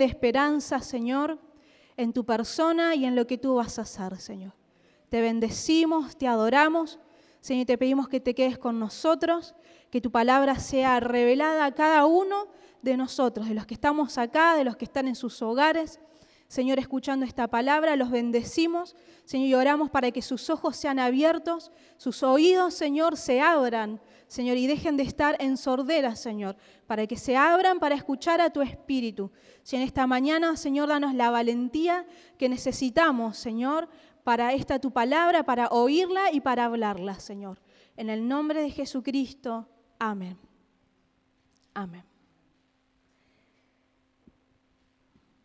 de esperanza, Señor, en tu persona y en lo que tú vas a hacer, Señor. Te bendecimos, te adoramos, Señor, y te pedimos que te quedes con nosotros, que tu palabra sea revelada a cada uno de nosotros, de los que estamos acá, de los que están en sus hogares. Señor, escuchando esta palabra, los bendecimos, Señor, y oramos para que sus ojos sean abiertos, sus oídos, Señor, se abran, Señor, y dejen de estar en sordera, Señor, para que se abran para escuchar a tu Espíritu. Si en esta mañana, Señor, danos la valentía que necesitamos, Señor, para esta tu palabra, para oírla y para hablarla, Señor. En el nombre de Jesucristo, amén. Amén.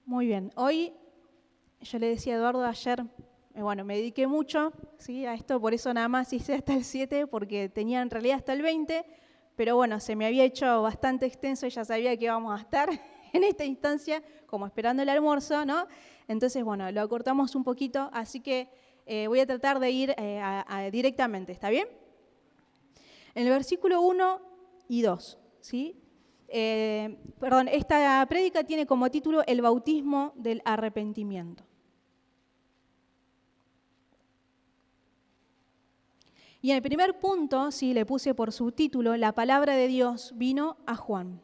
Muy bien, hoy yo le decía a Eduardo ayer, me dediqué mucho, ¿sí?, a esto, por eso nada más hice hasta el 7, porque tenía en realidad hasta el 20, pero bueno, se me había hecho bastante extenso y ya sabía que íbamos a estar en esta instancia, como esperando el almuerzo, ¿no? Entonces, bueno, lo acortamos un poquito, así que voy a tratar de ir directamente, ¿está bien? En el versículo 1 y 2, ¿sí? Esta prédica tiene como título El bautismo del arrepentimiento. Y en el primer punto, sí, le puse por subtítulo, la palabra de Dios vino a Juan.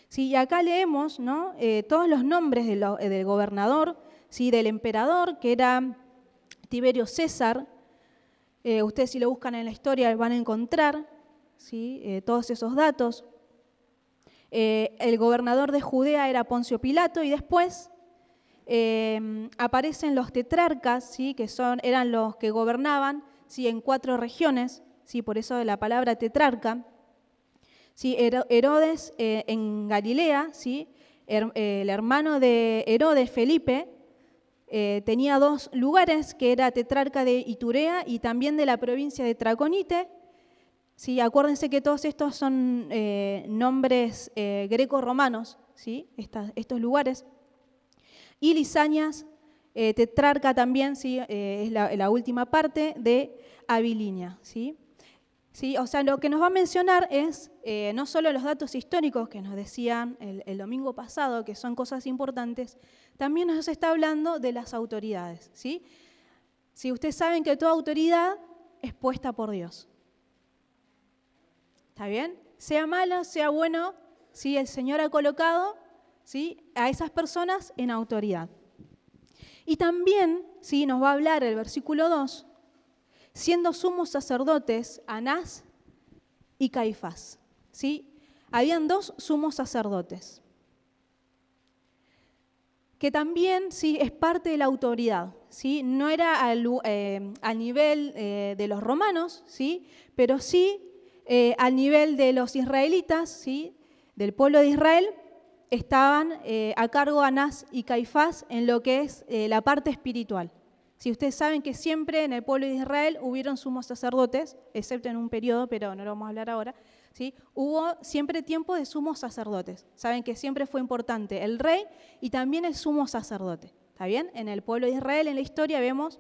Sí, y acá leemos, ¿no?, todos los nombres del gobernador, sí, del emperador, que era Tiberio César. Ustedes si lo buscan en la historia van a encontrar, ¿sí?, todos esos datos. El gobernador de Judea era Poncio Pilato, y después aparecen los tetrarcas, ¿sí?, que eran los que gobernaban, ¿sí?, en 4 regiones, ¿sí?, por eso de la palabra tetrarca. ¿Sí? Herodes en Galilea, ¿sí?, el hermano de Herodes, Felipe, tenía 2 lugares, que era tetrarca de Iturea y también de la provincia de Traconite. Sí, acuérdense que todos estos son nombres greco-romanos, ¿sí?, estos lugares. Y Lisanias, tetrarca también, ¿sí?, es la última parte de Abilinia, ¿sí? ¿Sí? O sea, lo que nos va a mencionar es no solo los datos históricos que nos decían el domingo pasado, que son cosas importantes, también nos está hablando de las autoridades, ¿sí? Si ustedes saben que toda autoridad es puesta por Dios. ¿Está bien? Sea malo, sea bueno, ¿sí?, el Señor ha colocado, ¿sí?, a esas personas en autoridad. Y también, ¿sí?, nos va a hablar el versículo 2, siendo sumos sacerdotes Anás y Caifás, ¿sí? Habían 2 sumos sacerdotes, que también, ¿sí?, es parte de la autoridad, ¿sí? No era al nivel de los romanos, ¿sí?, pero sí al nivel de los israelitas, ¿sí?, del pueblo de Israel, estaban a cargo Anás y Caifás en lo que es la parte espiritual. Si ustedes saben que siempre en el pueblo de Israel hubieron sumos sacerdotes, excepto en un periodo, pero no lo vamos a hablar ahora, ¿sí? Hubo siempre tiempo de sumos sacerdotes. Saben que siempre fue importante el rey y también el sumo sacerdote. ¿Está bien? En el pueblo de Israel, en la historia, vemos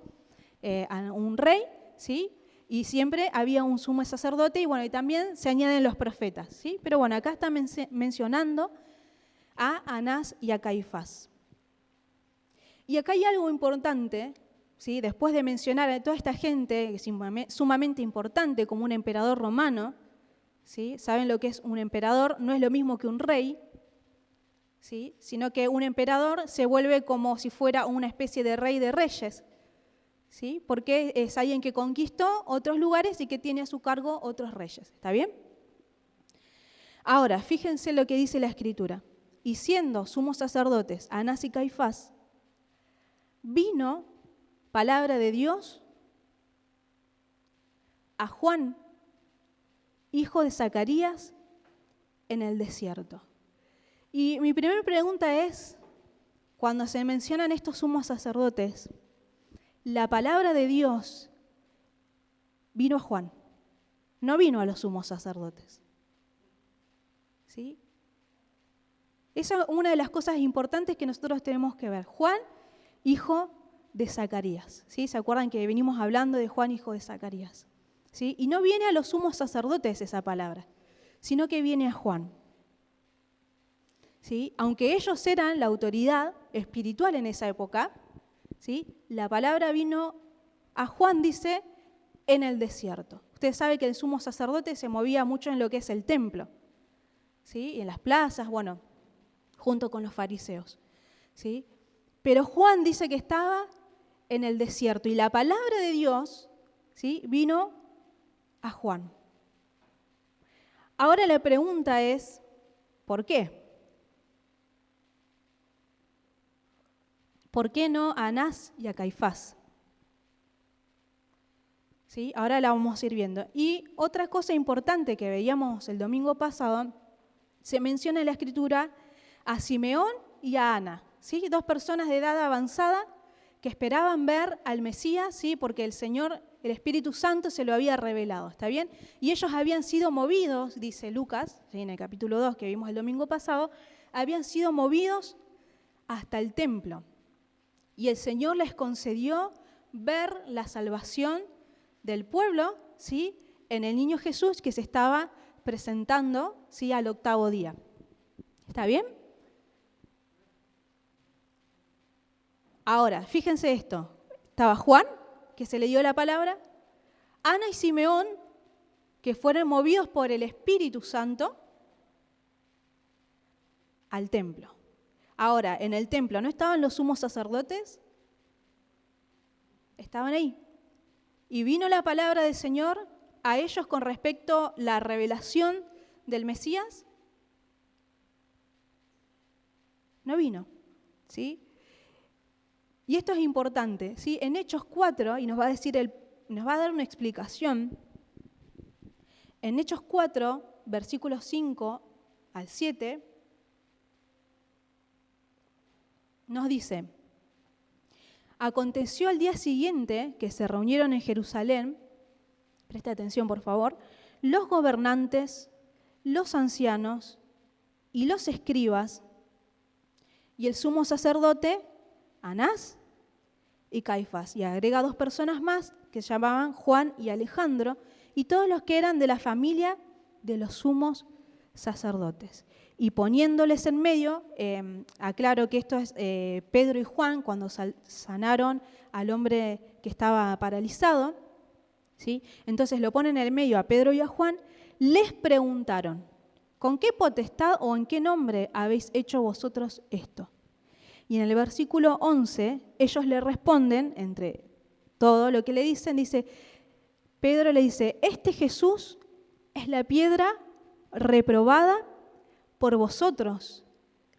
a un rey, ¿sí?, y siempre había un sumo sacerdote, y bueno, y también se añaden los profetas, ¿sí? Pero bueno, acá está mencionando a Anás y a Caifás. Y acá hay algo importante, ¿sí? Después de mencionar a toda esta gente, que es sumamente importante, como un emperador romano, ¿sí? ¿Saben lo que es un emperador? No es lo mismo que un rey, ¿sí?, sino que un emperador se vuelve como si fuera una especie de rey de reyes, ¿sí?, porque es alguien que conquistó otros lugares y que tiene a su cargo otros reyes. ¿Está bien? Ahora, fíjense lo que dice la Escritura. Y siendo sumos sacerdotes Anás y Caifás, vino palabra de Dios a Juan, hijo de Zacarías, en el desierto. Y mi primera pregunta es, cuando se mencionan estos sumos sacerdotes, la palabra de Dios vino a Juan, no vino a los sumos sacerdotes. ¿Sí? Esa es una de las cosas importantes que nosotros tenemos que ver. Juan, hijo de Zacarías, ¿sí? ¿Se acuerdan que venimos hablando de Juan, hijo de Zacarías? ¿Sí? Y no viene a los sumos sacerdotes esa palabra, sino que viene a Juan. ¿sí? Aunque ellos eran la autoridad espiritual en esa época, ¿sí? La palabra vino a Juan, dice, en el desierto. Usted sabe que el sumo sacerdote se movía mucho en lo que es el templo, ¿sí? Y en las plazas, bueno, junto con los fariseos, ¿sí? Pero Juan dice que estaba en el desierto y la palabra de Dios, ¿sí? Vino a Juan. Ahora la pregunta es, ¿por qué? ¿Por qué no a Anás y a Caifás? ¿Sí? Ahora la vamos a ir viendo. Y otra cosa importante que veíamos el domingo pasado, se menciona en la Escritura a Simeón y a Ana, ¿sí? Dos personas de edad avanzada que esperaban ver al Mesías, ¿sí? Porque el Señor, el Espíritu Santo se lo había revelado, ¿está bien? Y ellos habían sido movidos, dice Lucas, ¿sí? En el capítulo 2 que vimos el domingo pasado, habían sido movidos hasta el templo. Y el Señor les concedió ver la salvación del pueblo, ¿sí? En el niño Jesús que se estaba presentando, ¿sí? Al 8º día. ¿Está bien? Ahora, fíjense esto. Estaba Juan, que se le dio la palabra, Ana y Simeón, que fueron movidos por el Espíritu Santo al templo. Ahora, en el templo, ¿no estaban los sumos sacerdotes? Estaban ahí. Y vino la palabra del Señor a ellos con respecto a la revelación del Mesías. No vino, ¿sí? Y esto es importante, ¿sí? En Hechos 4, y nos va a dar una explicación, en Hechos 4, versículos 5 al 7, nos dice: aconteció al día siguiente que se reunieron en Jerusalén, preste atención por favor, los gobernantes, los ancianos y los escribas y el sumo sacerdote Anás y Caifás, y agrega 2 personas más que se llamaban Juan y Alejandro, y todos los que eran de la familia de los sumos sacerdotes. Y poniéndoles en medio, aclaro que esto es Pedro y Juan cuando sanaron al hombre que estaba paralizado, ¿sí? Entonces lo ponen en el medio a Pedro y a Juan, les preguntaron, ¿con qué potestad o en qué nombre habéis hecho vosotros esto? Y en el versículo 11, ellos le responden, entre todo lo que le dicen, dice, Pedro le dice, este Jesús es la piedra reprobada por vosotros,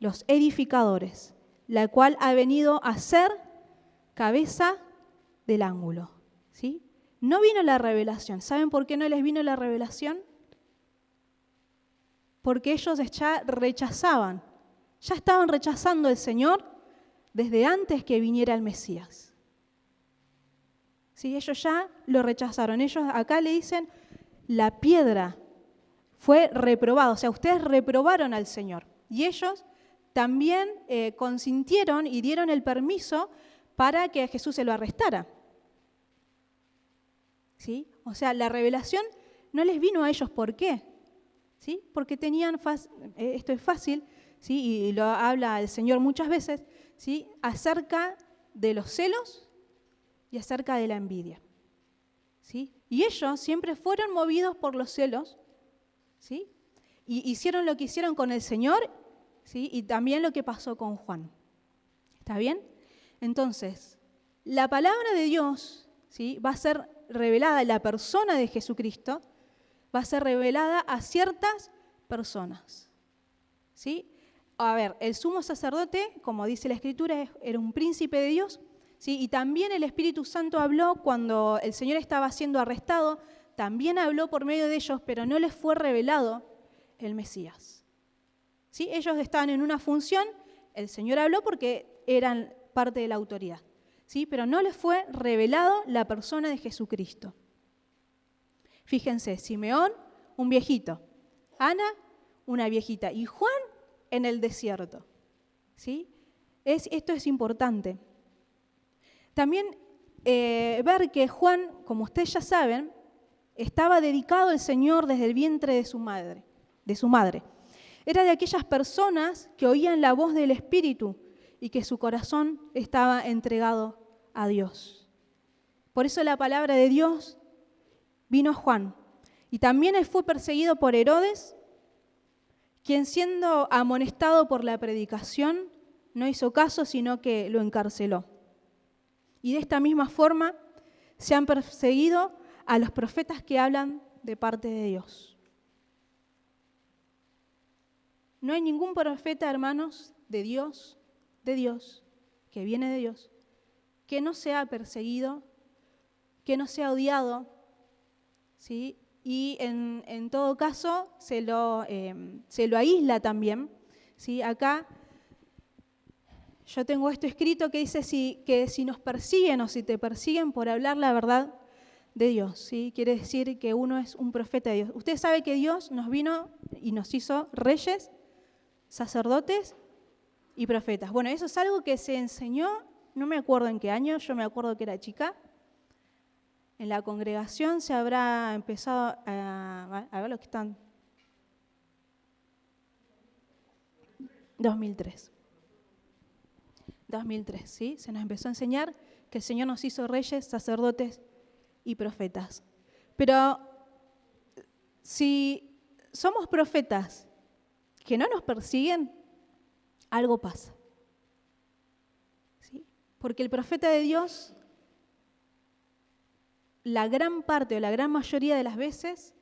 los edificadores, la cual ha venido a ser cabeza del ángulo. ¿Sí? No vino la revelación. ¿Saben por qué no les vino la revelación? Porque ellos ya rechazaban, ya estaban rechazando al Señor desde antes que viniera el Mesías. ¿Sí? Ellos ya lo rechazaron. Ellos acá le dicen, la piedra fue reprobada, o sea, ustedes reprobaron al Señor. Y ellos también consintieron y dieron el permiso para que a Jesús se lo arrestara. ¿Sí? O sea, la revelación no les vino a ellos, ¿por qué? ¿Sí? Porque tenían, esto es fácil, ¿sí? Y lo habla el Señor muchas veces, ¿sí? Acerca de los celos y acerca de la envidia. ¿Sí? Y ellos siempre fueron movidos por los celos, ¿sí? Y hicieron lo que hicieron con el Señor, ¿sí? Y también lo que pasó con Juan. ¿Está bien? Entonces, la palabra de Dios, ¿sí? Va a ser revelada, la persona de Jesucristo va a ser revelada a ciertas personas. ¿Sí? A ver, el sumo sacerdote, como dice la Escritura, era un príncipe de Dios, ¿sí? Y también el Espíritu Santo habló cuando el Señor estaba siendo arrestado, también habló por medio de ellos, pero no les fue revelado el Mesías. ¿Sí? Ellos estaban en una función, el Señor habló porque eran parte de la autoridad, ¿sí? Pero no les fue revelado la persona de Jesucristo. Fíjense, Simeón, un viejito, Ana, una viejita, y Juan en el desierto. ¿Sí? Esto es importante. También ver que Juan, como ustedes ya saben, estaba dedicado al Señor desde el vientre de su madre. Era de aquellas personas que oían la voz del Espíritu y que su corazón estaba entregado a Dios. Por eso la palabra de Dios vino a Juan. Y también él fue perseguido por Herodes, quien siendo amonestado por la predicación, no hizo caso, sino que lo encarceló. Y de esta misma forma se han perseguido a los profetas que hablan de parte de Dios. No hay ningún profeta, hermanos, de Dios, que viene de Dios, que no sea perseguido, que no sea odiado, ¿sí? Y en todo caso se lo aísla también, ¿sí? Acá yo tengo esto escrito que dice que si nos persiguen o si te persiguen por hablar la verdad de Dios, ¿sí? Quiere decir que uno es un profeta de Dios. Usted sabe que Dios nos vino y nos hizo reyes, sacerdotes y profetas. Bueno, eso es algo que se enseñó, no me acuerdo en qué año, yo me acuerdo que era chica. En la congregación se habrá empezado a ver los que están. 2003, ¿sí? Se nos empezó a enseñar que el Señor nos hizo reyes, sacerdotes y profetas. Pero si somos profetas que no nos persiguen, algo pasa, ¿sí? Porque el profeta de Dios, la gran parte o la gran mayoría de las veces,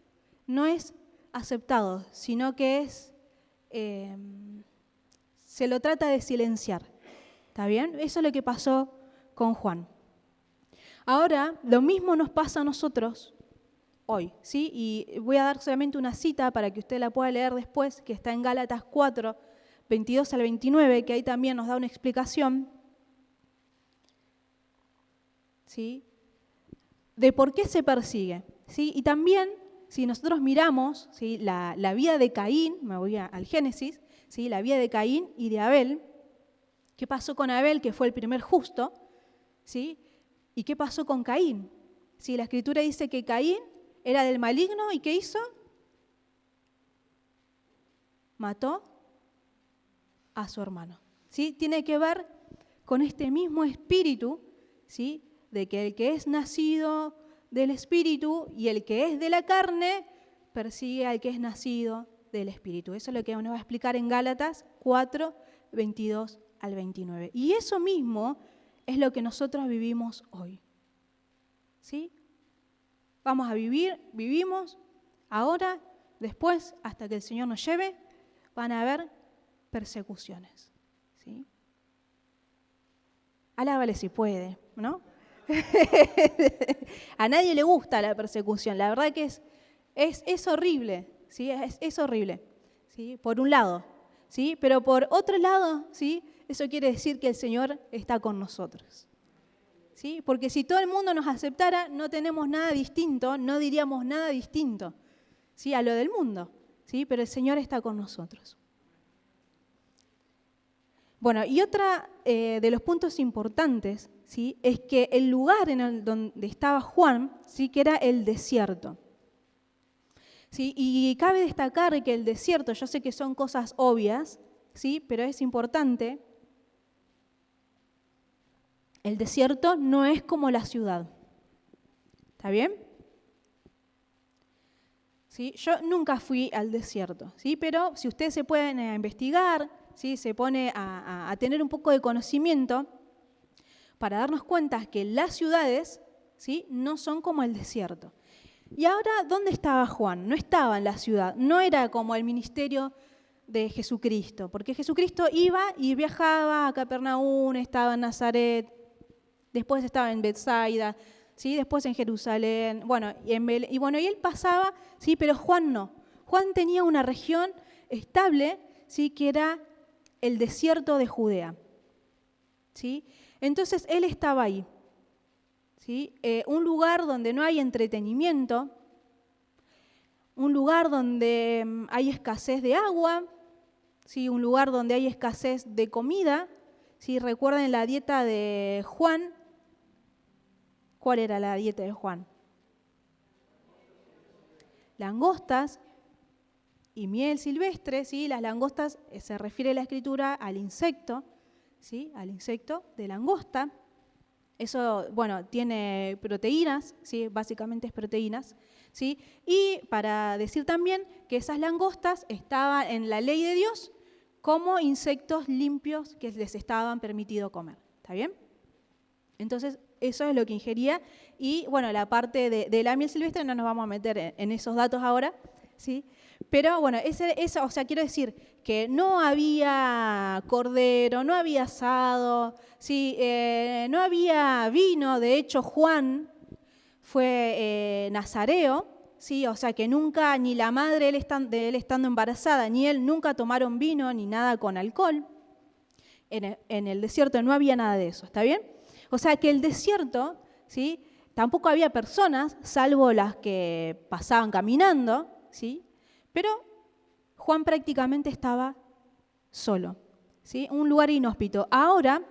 no es aceptado, sino que se lo trata de silenciar. ¿Está bien? Eso es lo que pasó con Juan. Ahora, lo mismo nos pasa a nosotros hoy, ¿sí? Y voy a dar solamente una cita para que usted la pueda leer después, que está en Gálatas 4, 22 al 29, que ahí también nos da una explicación, ¿sí?, de por qué se persigue, ¿sí? Y también, si nosotros miramos, ¿sí?, la vida de Caín, me voy al Génesis, ¿sí?, la vida de Caín y de Abel. ¿Qué pasó con Abel, que fue el primer justo? ¿Sí? ¿Y qué pasó con Caín? ¿Sí? La Escritura dice que Caín era del maligno y ¿qué hizo? Mató a su hermano. ¿Sí? Tiene que ver con este mismo espíritu, ¿sí?, de que el que es nacido del espíritu y el que es de la carne persigue al que es nacido del espíritu. Eso es lo que nos va a explicar en Gálatas 4, 22 al 29. Y eso mismo es lo que nosotros vivimos hoy. ¿Sí? Vamos a vivimos ahora, después, hasta que el Señor nos lleve, van a haber persecuciones. ¿Sí? Alábale si puede, ¿no? A nadie le gusta la persecución, la verdad que es horrible, ¿sí? Es horrible, ¿sí?, por un lado, ¿sí? Pero por otro lado, ¿sí?, eso quiere decir que el Señor está con nosotros, ¿sí? Porque si todo el mundo nos aceptara, no tenemos nada distinto, no diríamos nada distinto, ¿sí?, a lo del mundo, ¿sí? Pero el Señor está con nosotros. Bueno, y otra de los puntos importantes, ¿sí?, es que el lugar donde estaba Juan, ¿sí?, que era el desierto. ¿Sí? Y cabe destacar que el desierto, yo sé que son cosas obvias, ¿sí?, pero es importante. El desierto no es como la ciudad. ¿Está bien? ¿Sí? Yo nunca fui al desierto, ¿sí?, pero si ustedes se pueden investigar, ¿sí?, se pone a tener un poco de conocimiento para darnos cuenta que las ciudades, ¿sí?, no son como el desierto. Y ahora, ¿dónde estaba Juan? No estaba en la ciudad, no era como el ministerio de Jesucristo, porque Jesucristo iba y viajaba a Capernaum, estaba en Nazaret, después estaba en Betsaida, ¿sí?, después en Jerusalén, bueno, y él pasaba, ¿sí?, pero Juan no. Juan tenía una región estable, ¿sí?, que era el desierto de Judea, ¿sí? Entonces él estaba ahí, ¿sí? Un lugar donde no hay entretenimiento, un lugar donde hay escasez de agua, ¿sí?, un lugar donde hay escasez de comida, ¿sí? Recuerden la dieta de Juan. ¿Cuál era la dieta de Juan? Langostas y miel silvestre, ¿sí? Las langostas, se refiere la Escritura al insecto, ¿sí? Al insecto de langosta. Eso, bueno, tiene proteínas, ¿sí? Básicamente es proteínas, ¿sí? Y para decir también que esas langostas estaban en la ley de Dios como insectos limpios que les estaban permitido comer. ¿Está bien? Entonces, eso es lo que ingería. Y, bueno, la parte de la miel silvestre no nos vamos a meter en esos datos ahora, ¿sí? Pero, bueno, o sea, quiero decir que no había cordero, no había asado, ¿sí? No había vino. De hecho, Juan fue nazareo, ¿sí? O sea, que nunca, ni la madre de él estando embarazada, ni él nunca tomaron vino ni nada con alcohol. En el desierto no había nada de eso, ¿está bien? O sea que el desierto, ¿sí? Tampoco había personas, salvo las que pasaban caminando, ¿sí? Pero Juan prácticamente estaba solo, ¿sí? Un lugar inhóspito. Ahora,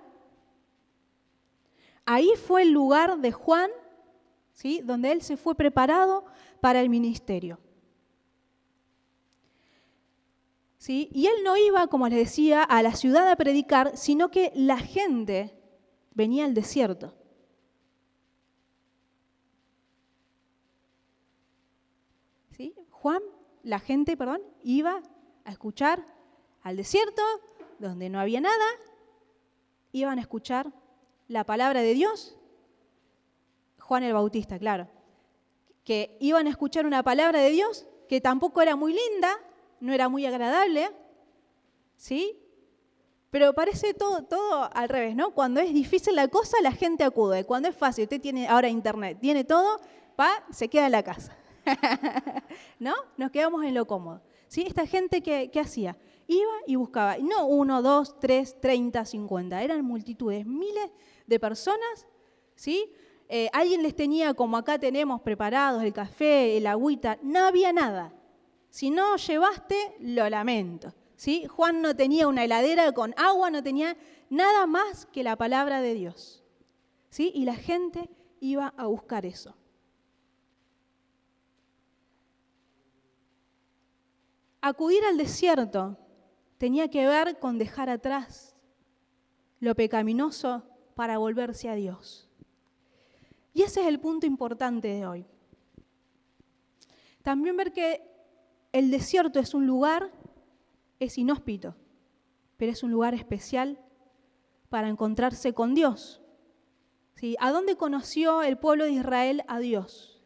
ahí fue el lugar de Juan, ¿sí? Donde él se fue preparado para el ministerio. ¿Sí? Y él no iba, como les decía, a la ciudad a predicar, sino que la gente venía al desierto. ¿Sí? La gente, iba a escuchar al desierto, donde no había nada, iban a escuchar la palabra de Dios. Juan el Bautista, claro, que iban a escuchar una palabra de Dios que tampoco era muy linda, no era muy agradable, ¿sí? Pero parece todo al revés, ¿no? Cuando es difícil la cosa, la gente acude. Cuando es fácil, usted tiene ahora internet, tiene todo, se queda en la casa. ¿No? Nos quedamos en lo cómodo. ¿Sí? Esta gente, ¿qué hacía? Iba y buscaba. No 1, 2, 3, 30, 50. Eran multitudes, miles de personas, ¿sí? Alguien les tenía, como acá tenemos, preparados el café, el agüita. No había nada. Si no llevaste, lo lamento. ¿Sí? Juan no tenía una heladera con agua, no tenía nada más que la palabra de Dios. ¿Sí? Y la gente iba a buscar eso. Acudir al desierto tenía que ver con dejar atrás lo pecaminoso para volverse a Dios. Y ese es el punto importante de hoy. También ver que el desierto es un lugar, es inhóspito, pero es un lugar especial para encontrarse con Dios. ¿Sí? ¿A dónde conoció el pueblo de Israel a Dios?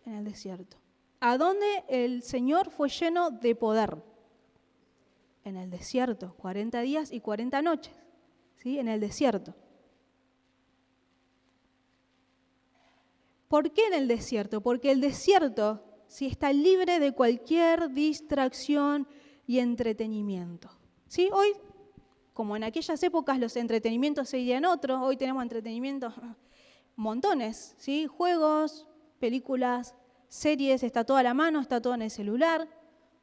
En el desierto. ¿A dónde el Señor fue lleno de poder? En el desierto, 40 días y 40 noches, ¿sí? En el desierto. ¿Por qué en el desierto? Porque el desierto sí está libre de cualquier distracción y entretenimiento. ¿Sí? Hoy, como en aquellas épocas los entretenimientos seguían otros, hoy tenemos entretenimientos montones, ¿sí? Juegos, películas, series, está todo a la mano, está todo en el celular,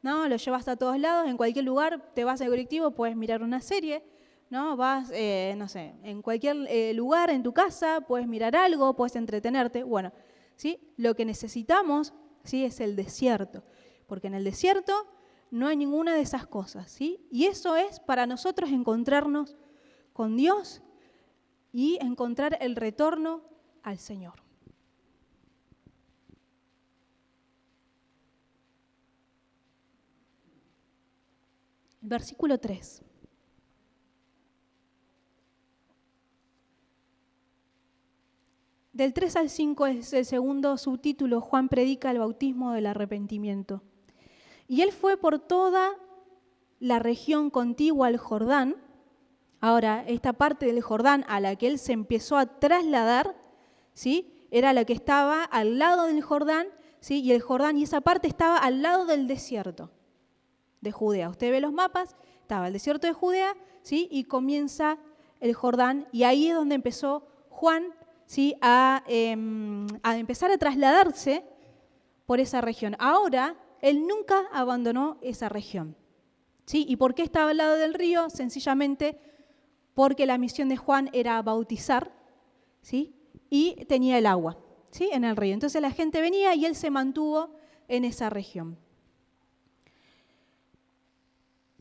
¿no? Lo llevas a todos lados, en cualquier lugar, te vas al colectivo, puedes mirar una serie, ¿no? Vas, no sé, en cualquier lugar, en tu casa, puedes mirar algo, puedes entretenerte. Bueno, ¿sí? Lo que necesitamos, ¿sí? Es el desierto, porque en el desierto no hay ninguna de esas cosas, ¿sí? Y eso es para nosotros encontrarnos con Dios y encontrar el retorno al Señor. Versículo 3. Del 3 al 5 es el segundo subtítulo. Juan predica el bautismo del arrepentimiento. Y él fue por toda la región contigua al Jordán. Ahora, esta parte del Jordán a la que él se empezó a trasladar, ¿sí? Era la que estaba al lado del Jordán, ¿sí? Y el Jordán, y esa parte estaba al lado del desierto de Judea. Usted ve los mapas, estaba el desierto de Judea, ¿sí? Y comienza el Jordán, y ahí es donde empezó Juan, ¿sí? a empezar a trasladarse por esa región. Ahora, él nunca abandonó esa región. ¿Sí? ¿Y por qué estaba al lado del río? Sencillamente porque la misión de Juan era bautizar, ¿sí? Y tenía el agua, ¿sí? En el río. Entonces la gente venía y él se mantuvo en esa región.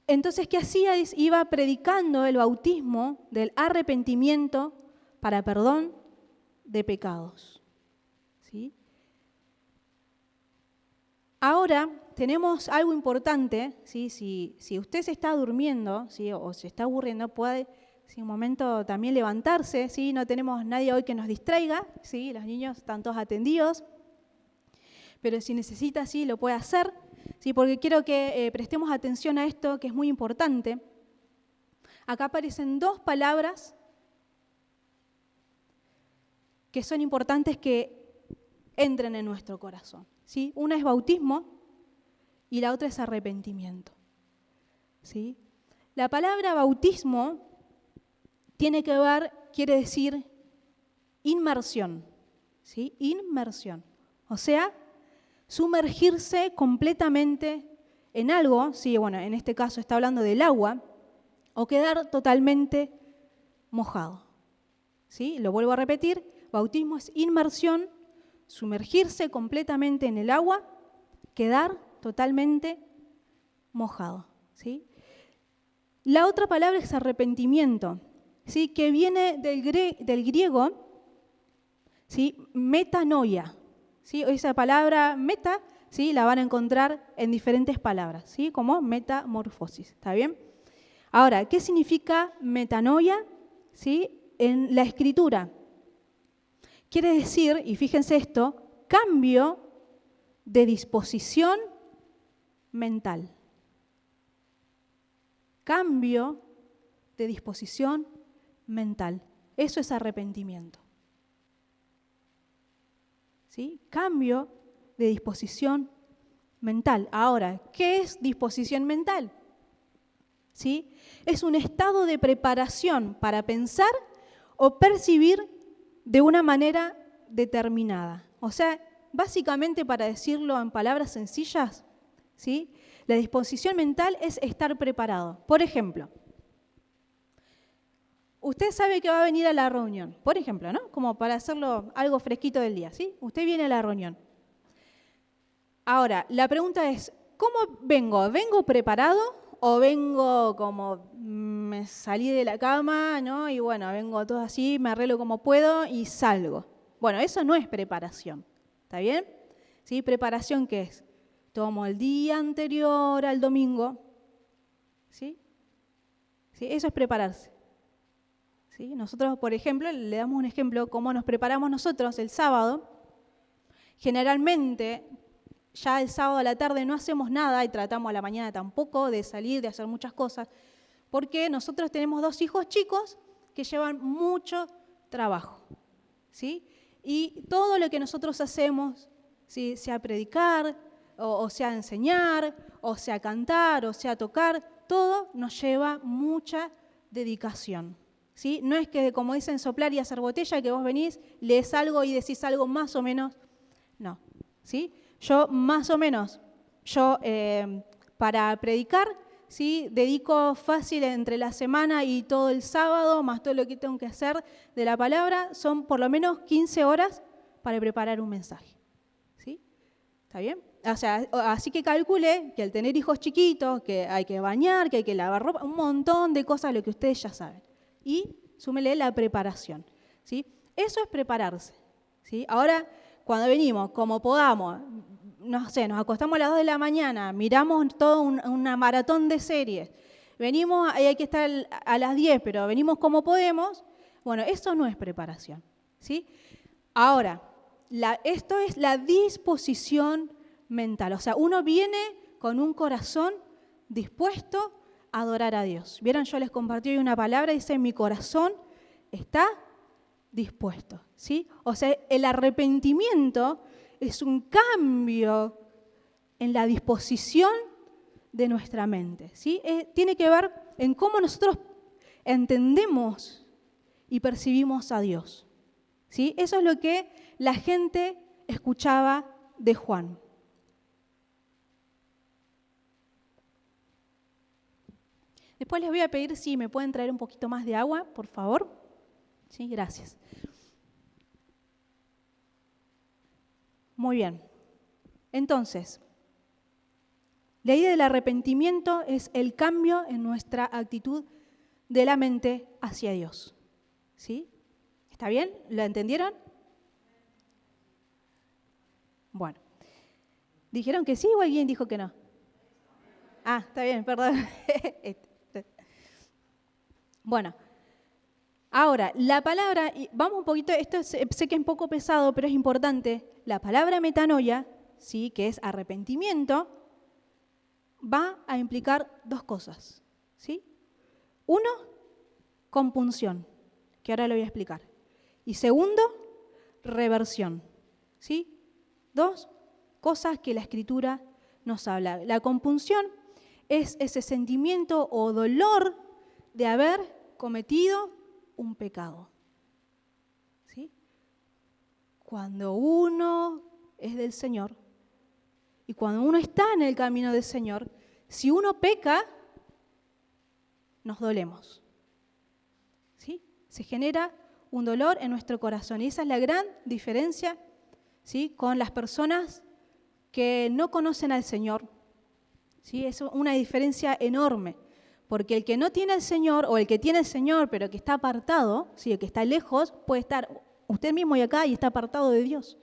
Entonces, ¿qué hacía? Iba predicando el bautismo del arrepentimiento para perdón de pecados. ¿Sí? Ahora tenemos algo importante, ¿sí? Si usted se está durmiendo, ¿sí? O se está aburriendo, puede un momento también levantarse, ¿sí? No tenemos nadie hoy que nos distraiga, ¿sí? Los niños están todos atendidos, pero si necesita, sí, lo puede hacer, ¿sí? Porque quiero que prestemos atención a esto que es muy importante. Acá aparecen dos palabras que son importantes que entren en nuestro corazón, ¿sí? Una es bautismo y la otra es arrepentimiento, ¿sí? La palabra bautismo tiene que ver, quiere decir inmersión, ¿sí? Inmersión. O sea, sumergirse completamente en algo, sí, bueno, en este caso está hablando del agua, o quedar totalmente mojado, ¿sí? Lo vuelvo a repetir, bautismo es inmersión, sumergirse completamente en el agua, quedar totalmente mojado, ¿sí? La otra palabra es arrepentimiento, ¿sí? Que viene del griego, ¿sí? Metanoia, ¿sí? Esa palabra meta, ¿sí? La van a encontrar en diferentes palabras, ¿sí? Como metamorfosis, ¿está bien? Ahora, ¿qué significa metanoia? ¿Sí? En la escritura quiere decir, y fíjense esto, cambio de disposición mental. Cambio de disposición mental. Eso es arrepentimiento. ¿Sí? Cambio de disposición mental. Ahora, ¿qué es disposición mental? ¿Sí? Es un estado de preparación para pensar o percibir de una manera determinada. O sea, básicamente, para decirlo en palabras sencillas, ¿sí? La disposición mental es estar preparado. Por ejemplo, usted sabe que va a venir a la reunión, por ejemplo, ¿no? Como para hacerlo algo fresquito del día, ¿sí? Usted viene a la reunión. Ahora, la pregunta es, ¿cómo vengo? ¿Vengo preparado o vengo como me salí de la cama, ¿no? Y bueno, vengo todo así, me arreglo como puedo y salgo? Bueno, eso no es preparación, ¿está bien? ¿Sí? ¿Preparación qué es? Tomo el día anterior al domingo, ¿sí? ¿Sí? Eso es prepararse. ¿Sí? Nosotros, por ejemplo, le damos un ejemplo, cómo nos preparamos nosotros el sábado. Generalmente, ya el sábado a la tarde no hacemos nada y tratamos a la mañana tampoco de salir, de hacer muchas cosas, porque nosotros tenemos 2 hijos chicos que llevan mucho trabajo, ¿sí? Y todo lo que nosotros hacemos, ¿sí? Sea predicar, o sea enseñar, o sea cantar, o sea tocar, todo nos lleva mucha dedicación, ¿sí? No es que, como dicen, soplar y hacer botella, que vos venís, lees algo y decís algo más o menos, no, ¿sí? Yo más o menos, para predicar, ¿sí? Dedico fácil entre la semana y todo el sábado, más todo lo que tengo que hacer de la palabra, son por lo menos 15 horas para preparar un mensaje, ¿sí? ¿Está bien? O sea, así que calcule que al tener hijos chiquitos, que hay que bañar, que hay que lavar ropa, un montón de cosas, lo que ustedes ya saben. Y súmele la preparación, ¿sí? Eso es prepararse, ¿sí? Ahora, cuando venimos, como podamos, no sé, nos acostamos a las 2 de la mañana, miramos todo una maratón de series, venimos, hay que estar a las 10, pero venimos como podemos, bueno, eso no es preparación, ¿sí? Ahora, esto es la disposición mental, o sea, uno viene con un corazón dispuesto a adorar a Dios. Vieron, yo les compartí hoy una palabra, dice, mi corazón está dispuesto, ¿sí? O sea, el arrepentimiento es un cambio en la disposición de nuestra mente, ¿sí? Tiene que ver en cómo nosotros entendemos y percibimos a Dios, ¿sí? Eso es lo que la gente escuchaba de Juan. Después les voy a pedir si me pueden traer un poquito más de agua, por favor. Sí, gracias. Muy bien. Entonces, La idea del arrepentimiento es el cambio en nuestra actitud de la mente hacia Dios. ¿Sí? ¿Está bien? ¿Lo entendieron? Bueno. ¿Dijeron que sí o alguien dijo que no? Ah, está bien, perdón. Bueno, ahora, la palabra, vamos un poquito, esto sé que es un poco pesado, pero es importante. La palabra metanoia, ¿sí?, que es arrepentimiento, va a implicar dos cosas. ¿Sí? Uno, compunción, que ahora lo voy a explicar. Y segundo, reversión. ¿Sí? Dos cosas que la Escritura nos habla. La compunción es ese sentimiento o dolor de haber cometido un pecado. ¿Sí? Cuando uno es del Señor y cuando uno está en el camino del Señor, si uno peca, nos dolemos. ¿Sí? Se genera un dolor en nuestro corazón y esa es la gran diferencia, ¿sí?, con las personas que no conocen al Señor. ¿Sí? Es una diferencia enorme, porque el que no tiene al Señor o el que tiene al Señor pero que está apartado, ¿sí?, el que está lejos, puede estar usted mismo y acá y está apartado de Dios.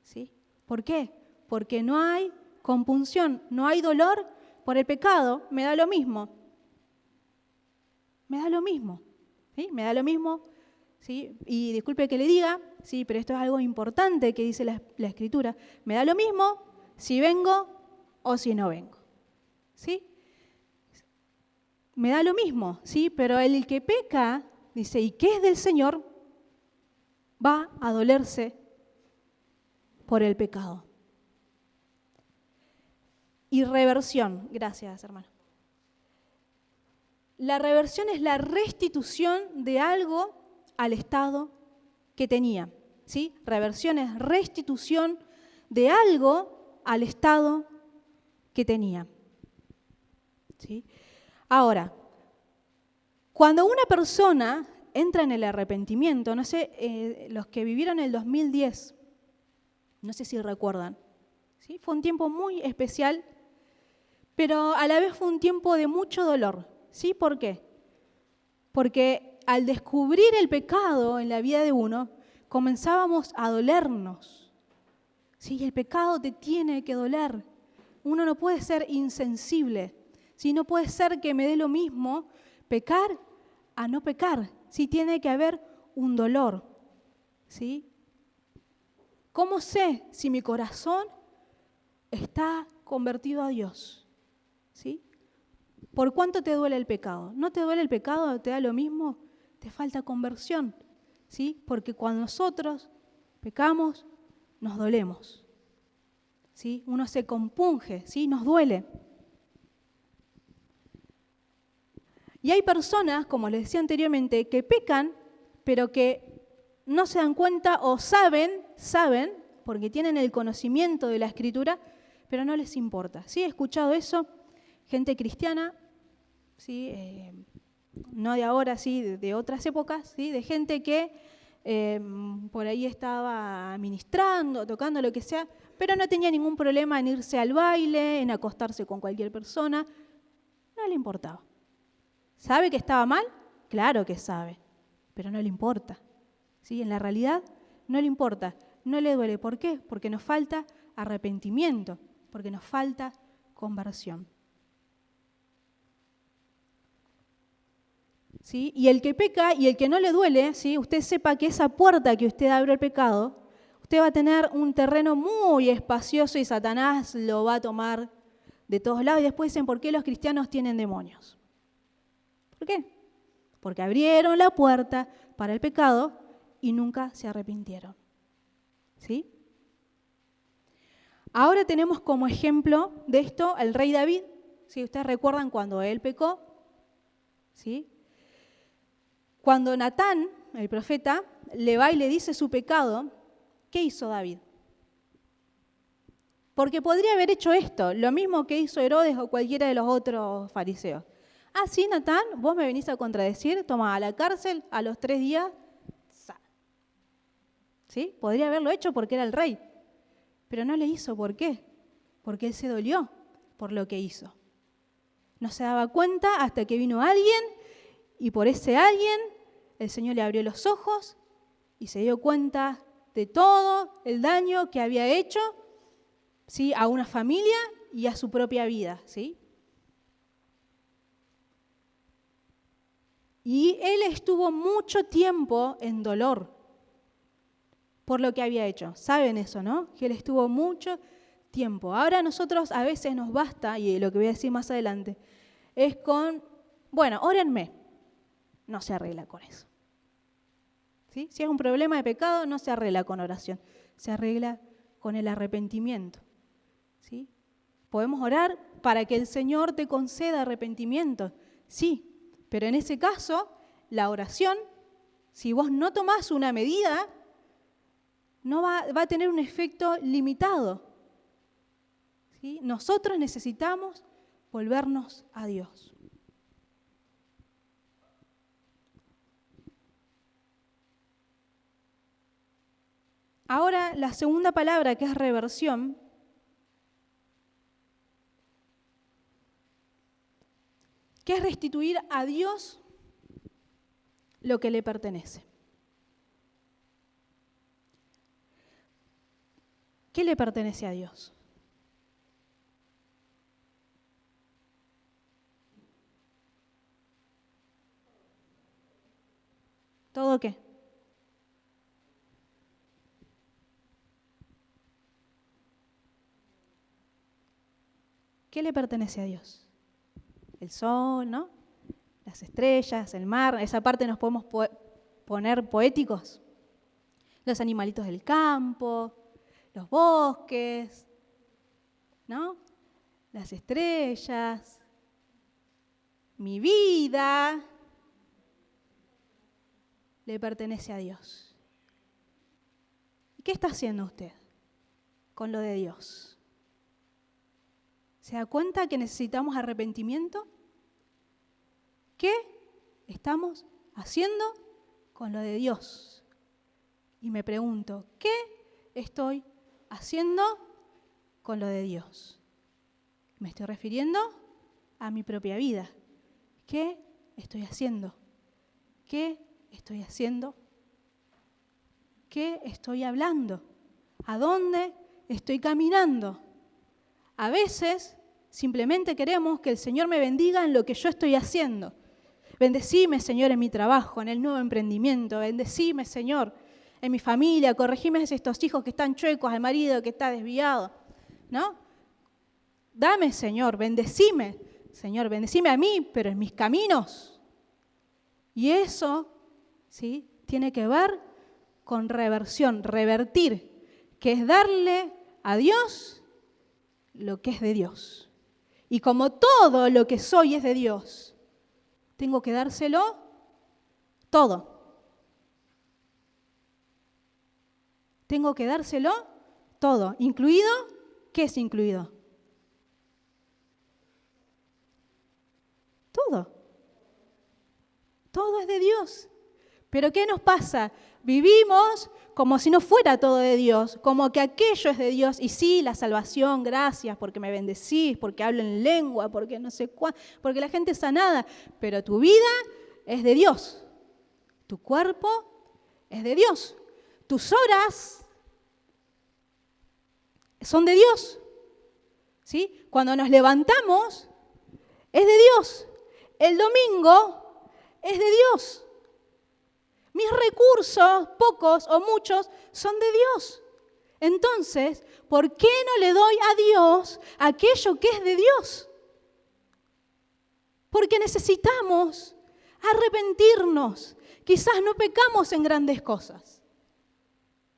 ¿Sí? ¿Por qué? Porque no hay compunción, no hay dolor por el pecado, me da lo mismo. Me da lo mismo. ¿Sí? Me da lo mismo. ¿Sí? Y disculpe que le diga, sí, pero esto es algo importante que dice la Escritura. Me da lo mismo si vengo o si no vengo. ¿Sí? Me da lo mismo, ¿sí? Pero el que peca, dice, y que es del Señor, va a dolerse por el pecado. Y reversión, gracias hermano. La reversión es la restitución de algo al estado que tenía. ¿Sí? Reversión es restitución de algo al estado que tenía. ¿Sí? Ahora, cuando una persona entra en el arrepentimiento, no sé, los que vivieron el 2010, no sé si recuerdan, ¿sí? Fue un tiempo muy especial, pero a la vez fue un tiempo de mucho dolor. ¿Sí? ¿Por qué? Porque al descubrir el pecado en la vida de uno, comenzábamos a dolernos. ¿Sí? El pecado te tiene que doler. Uno no puede ser insensible. ¿Sí? No puede ser que me dé lo mismo pecar a no pecar. ¿Sí? Tiene que haber un dolor. ¿Sí? ¿Cómo sé si mi corazón está convertido a Dios? ¿Sí? ¿Por cuánto te duele el pecado? ¿No te duele el pecado? ¿Te da lo mismo? Te falta conversión. ¿Sí? Porque cuando nosotros pecamos, nos dolemos. ¿Sí? Uno se compunge, ¿sí? Nos duele. Y hay personas, como les decía anteriormente, que pecan, pero que no se dan cuenta o saben, porque tienen el conocimiento de la Escritura, pero no les importa. ¿Sí? He escuchado eso, gente cristiana, ¿sí? No de ahora, sí, de otras épocas, ¿sí? De gente que por ahí estaba ministrando, tocando, lo que sea, pero no tenía ningún problema en irse al baile, en acostarse con cualquier persona, no le importaba. ¿Sabe que estaba mal? Claro que sabe, pero no le importa. ¿Sí? En la realidad no le importa, no le duele. ¿Por qué? Porque nos falta arrepentimiento, porque nos falta conversión. ¿Sí? Y el que peca y el que no le duele, ¿sí? Usted sepa que esa puerta que usted abre al pecado, usted va a tener un terreno muy espacioso y Satanás lo va a tomar de todos lados. Y después dicen, ¿por qué los cristianos tienen demonios? ¿Por qué? Porque abrieron la puerta para el pecado y nunca se arrepintieron. ¿Sí? Ahora tenemos como ejemplo de esto el rey David. ¿Sí? Ustedes recuerdan cuando él pecó, ¿sí? Cuando Natán, el profeta, le va y le dice su pecado, ¿qué hizo David? Porque podría haber hecho esto, lo mismo que hizo Herodes o cualquiera de los otros fariseos. Ah, sí, Natán, vos me venís a contradecir, toma a la cárcel, a los 3 días, ¿sí? Podría haberlo hecho porque era el rey, pero no le hizo. ¿Por qué? Porque él se dolió, por lo que hizo. No se daba cuenta hasta que vino alguien y por ese alguien el Señor le abrió los ojos y se dio cuenta de todo el daño que había hecho, ¿sí?, a una familia y a su propia vida, ¿sí? Y él estuvo mucho tiempo en dolor por lo que había hecho. ¿Saben eso, no? Que él estuvo mucho tiempo. Ahora a nosotros a veces nos basta, y lo que voy a decir más adelante, es con, bueno, órenme. No se arregla con eso. ¿Sí? Si es un problema de pecado, no se arregla con oración. Se arregla con el arrepentimiento. ¿Sí? ¿Podemos orar para que el Señor te conceda arrepentimiento? Sí, pero en ese caso, la oración, si vos no tomás una medida, no va a tener un efecto limitado. ¿Sí? Nosotros necesitamos volvernos a Dios. Ahora, la segunda palabra, que es reversión, que es restituir a Dios lo que le pertenece. ¿Qué le pertenece a Dios? ¿Todo qué? ¿Qué le pertenece a Dios? El sol, ¿no? Las estrellas, el mar, esa parte nos podemos poner poéticos. Los animalitos del campo, los bosques, ¿no? Las estrellas, mi vida, le pertenece a Dios. ¿Y qué está haciendo usted con lo de Dios? ¿Se da cuenta que necesitamos arrepentimiento? ¿Qué estamos haciendo con lo de Dios? Y me pregunto, ¿qué estoy haciendo con lo de Dios? Me estoy refiriendo a mi propia vida. ¿Qué estoy haciendo? ¿Qué estoy haciendo? ¿Qué estoy hablando? ¿A dónde estoy caminando? A veces simplemente queremos que el Señor me bendiga en lo que yo estoy haciendo. Bendecime, Señor, en mi trabajo, en el nuevo emprendimiento. Bendecime, Señor, en mi familia. Corregime a estos hijos que están chuecos, al marido que está desviado, ¿no? Dame, Señor, bendecime. Señor, bendecime a mí, pero en mis caminos. Y eso, ¿sí?, tiene que ver con reversión, revertir, que es darle a Dios lo que es de Dios. Y como todo lo que soy es de Dios, tengo que dárselo todo. Tengo que dárselo todo, incluido, ¿qué es incluido? Todo. Todo es de Dios. Pero ¿qué nos pasa? Vivimos como si no fuera todo de Dios, como que aquello es de Dios. Y sí, la salvación, gracias, porque me bendecís, porque hablo en lengua, porque no sé cuánto, porque la gente es sanada. Pero tu vida es de Dios. Tu cuerpo es de Dios. Tus horas son de Dios. ¿Sí? Cuando nos levantamos, es de Dios. El domingo es de Dios. Mis recursos, pocos o muchos, son de Dios. Entonces, ¿por qué no le doy a Dios aquello que es de Dios? Porque necesitamos arrepentirnos. Quizás no pecamos en grandes cosas.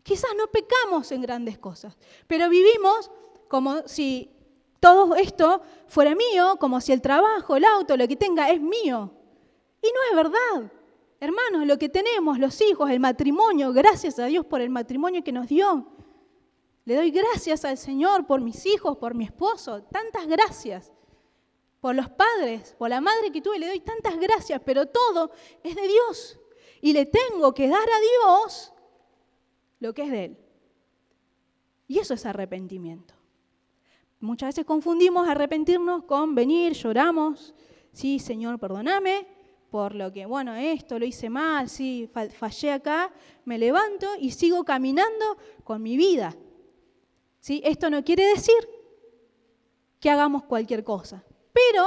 Quizás no pecamos en grandes cosas, pero vivimos como si todo esto fuera mío, como si el trabajo, el auto, lo que tenga es mío. Y no es verdad. Hermanos, lo que tenemos, los hijos, el matrimonio, gracias a Dios por el matrimonio que nos dio. Le doy gracias al Señor por mis hijos, por mi esposo, tantas gracias. Por los padres, por la madre que tuve, le doy tantas gracias, pero todo es de Dios. Y le tengo que dar a Dios lo que es de Él. Y eso es arrepentimiento. Muchas veces confundimos arrepentirnos con venir, lloramos, sí, Señor, perdóname por lo que, bueno, esto lo hice mal, sí, fallé acá, me levanto y sigo caminando con mi vida. ¿Sí? Esto no quiere decir que hagamos cualquier cosa, pero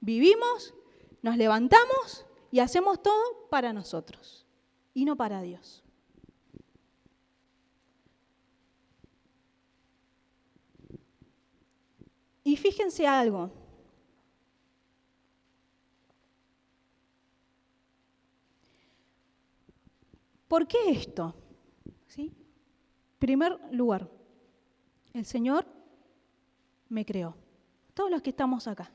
vivimos, nos levantamos y hacemos todo para nosotros y no para Dios. Y fíjense algo. ¿Por qué esto? ¿Sí? Primer lugar, el Señor me creó. Todos los que estamos acá,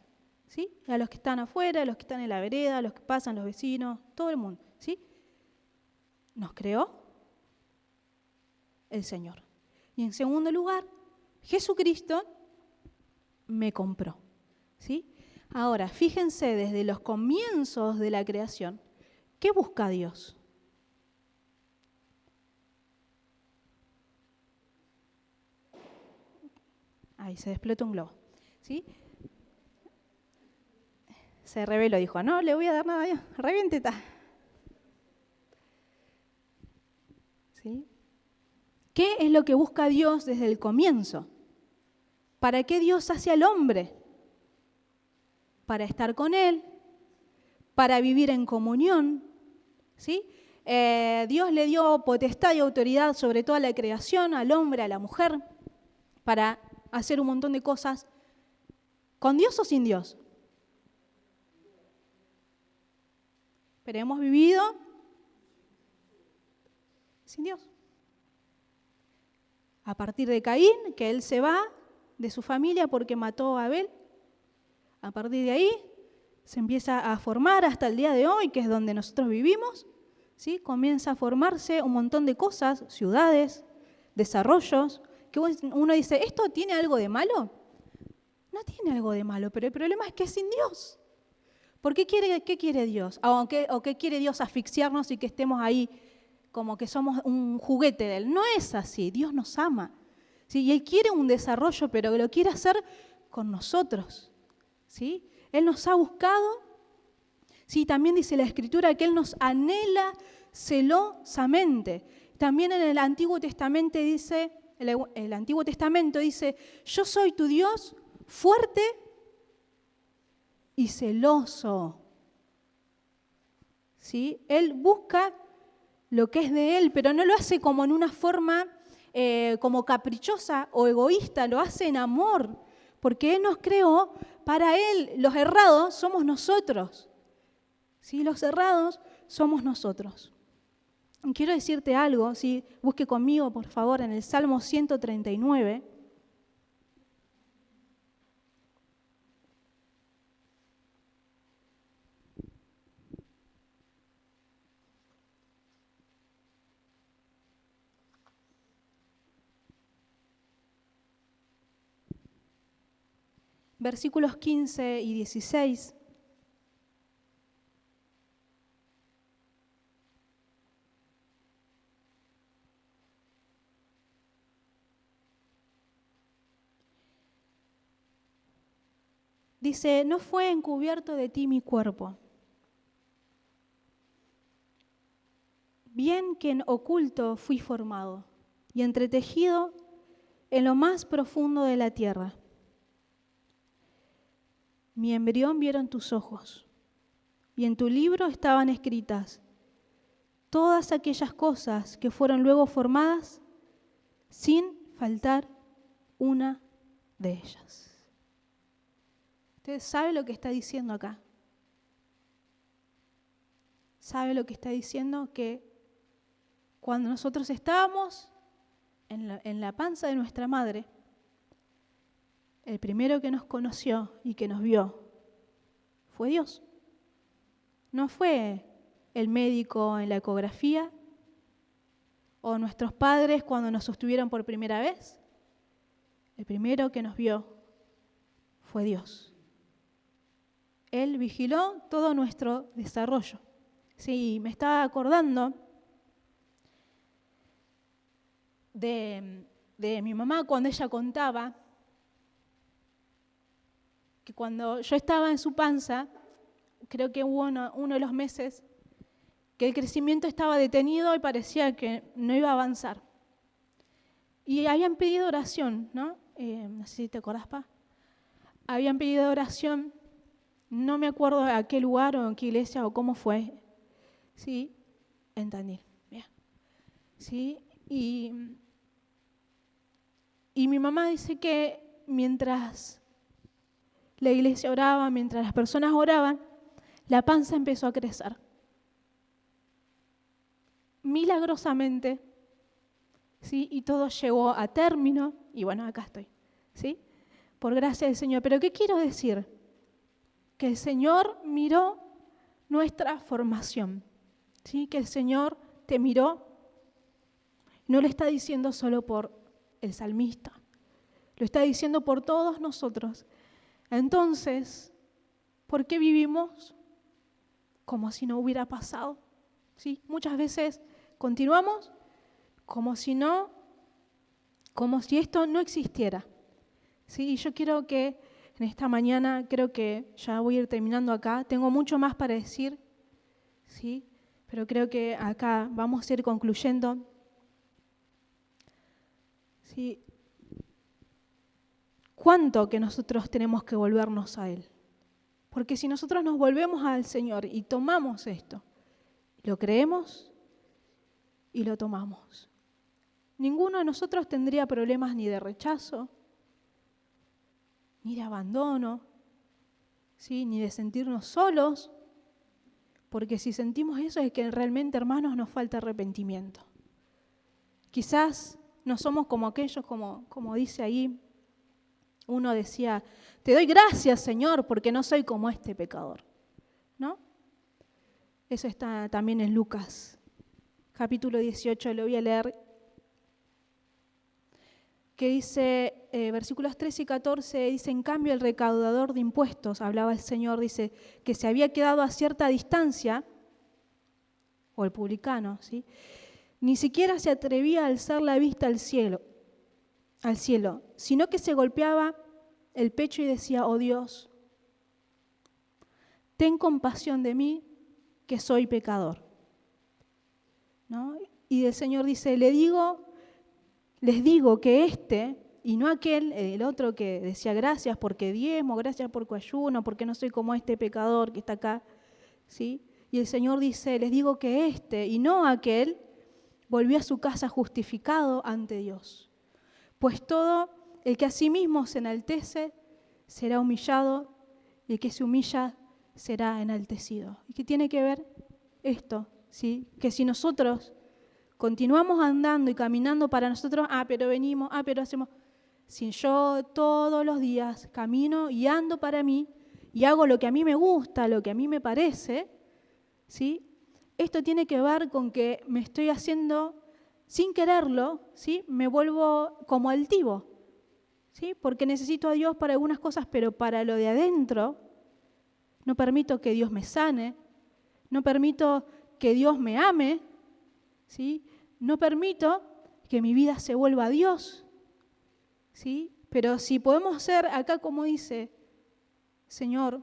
¿sí? A los que están afuera, a los que están en la vereda, a los que pasan, los vecinos, todo el mundo, ¿sí? Nos creó el Señor. Y en segundo lugar, Jesucristo me compró, ¿sí? Ahora, fíjense desde los comienzos de la creación, ¿qué busca Dios? Ahí se explotó un globo, ¿sí? Se rebeló, dijo, no le voy a dar nada a Dios, reviénteta. ¿Sí? ¿Qué es lo que busca Dios desde el comienzo? ¿Para qué Dios hace al hombre? Para estar con Él, para vivir en comunión, ¿sí? Dios le dio potestad y autoridad sobre toda la creación, al hombre, a la mujer, para hacer un montón de cosas. ¿Con Dios o sin Dios? Pero hemos vivido sin Dios. A partir de Caín, que él se va de su familia porque mató a Abel, a partir de ahí se empieza a formar hasta el día de hoy, que es donde nosotros vivimos, ¿sí? Comienza a formarse un montón de cosas, ciudades, desarrollos, que uno dice, ¿esto tiene algo de malo? No tiene algo de malo, pero el problema es que es sin Dios. ¿Por qué quiere Dios? ¿O qué quiere Dios asfixiarnos y que estemos ahí como que somos un juguete de Él? No es así, Dios nos ama. ¿Sí? Y Él quiere un desarrollo, pero lo quiere hacer con nosotros. ¿Sí? Él nos ha buscado. Sí, también dice la Escritura que Él nos anhela celosamente. También en el Antiguo Testamento dice, el Antiguo Testamento dice, yo soy tu Dios fuerte y celoso. ¿Sí? Él busca lo que es de Él, pero no lo hace como en una forma como caprichosa o egoísta, lo hace en amor, porque Él nos creó para Él. Los errados somos nosotros. ¿Sí? Los errados somos nosotros. Quiero decirte algo, ¿sí? Busque conmigo, por favor, en el Salmo 139. Versículos 15 y 16. Dice, no fue encubierto de ti mi cuerpo, bien que en oculto fui formado y entretejido en lo más profundo de la tierra. Mi embrión vieron tus ojos, y en tu libro estaban escritas todas aquellas cosas que fueron luego formadas, sin faltar una de ellas. ¿Usted sabe lo que está diciendo acá? ¿Sabe lo que está diciendo? Que cuando nosotros estábamos en la panza de nuestra madre, el primero que nos conoció y que nos vio fue Dios. No fue el médico en la ecografía o nuestros padres cuando nos sostuvieron por primera vez. El primero que nos vio fue Dios. Él vigiló todo nuestro desarrollo. Sí, me estaba acordando de mi mamá cuando ella contaba que cuando yo estaba en su panza, creo que hubo uno de los meses que el crecimiento estaba detenido y parecía que no iba a avanzar. Y habían pedido oración, ¿no? No sé si te acordás, Pa. Habían pedido oración, no me acuerdo a qué lugar o en qué iglesia o cómo fue. Sí, entendí. Bien. Sí, y mi mamá dice que mientras la iglesia oraba, mientras las personas oraban, la panza empezó a crecer. Milagrosamente, ¿sí? Y todo llegó a término, y bueno, acá estoy, ¿sí? Por gracia del Señor. Pero ¿qué quiero decir? Que el Señor miró nuestra formación, ¿sí? Que el Señor te miró. No lo está diciendo solo por el salmista, lo está diciendo por todos nosotros. Entonces, ¿por qué vivimos como si no hubiera pasado? ¿Sí? Muchas veces continuamos como si esto no existiera. ¿Sí? Y yo quiero que en esta mañana, creo que ya voy a ir terminando acá, tengo mucho más para decir, ¿sí? Pero creo que acá vamos a ir concluyendo. ¿Sí? ¿Cuánto que nosotros tenemos que volvernos a Él? Porque si nosotros nos volvemos al Señor y tomamos esto, lo creemos y lo tomamos, ninguno de nosotros tendría problemas ni de rechazo, ni de abandono, ¿sí? Ni de sentirnos solos, porque si sentimos eso es que realmente, hermanos, nos falta arrepentimiento. Quizás no somos como aquellos, como dice ahí, uno decía, te doy gracias, Señor, porque no soy como este pecador, ¿no? Eso está también en Lucas, capítulo 18, lo voy a leer, que dice, versículos 13 y 14, dice, en cambio el recaudador de impuestos, hablaba el Señor, dice, que se había quedado a cierta distancia, o el publicano, ¿sí? Ni siquiera se atrevía a alzar la vista al cielo, sino que se golpeaba el pecho y decía, oh Dios, ten compasión de mí, que soy pecador, ¿no? Y el Señor dice, les digo que este, y no aquel, el otro que decía gracias porque diezmo, gracias por ayuno, porque no soy como este pecador que está acá, ¿sí? Y el Señor dice, les digo que este, y no aquel, volvió a su casa justificado ante Dios. Pues todo el que a sí mismo se enaltece será humillado, y el que se humilla será enaltecido. ¿Y qué tiene que ver esto? ¿Sí? Que si nosotros continuamos andando y caminando para nosotros, pero venimos, pero hacemos. Si yo todos los días camino y ando para mí y hago lo que a mí me gusta, lo que a mí me parece, ¿sí? Esto tiene que ver con que me estoy haciendo, sin quererlo, ¿sí? Me vuelvo como altivo, ¿sí? Porque necesito a Dios para algunas cosas, pero para lo de adentro no permito que Dios me sane, no permito que Dios me ame, ¿sí? No permito que mi vida se vuelva a Dios, ¿sí? Pero si podemos ser acá como dice, Señor,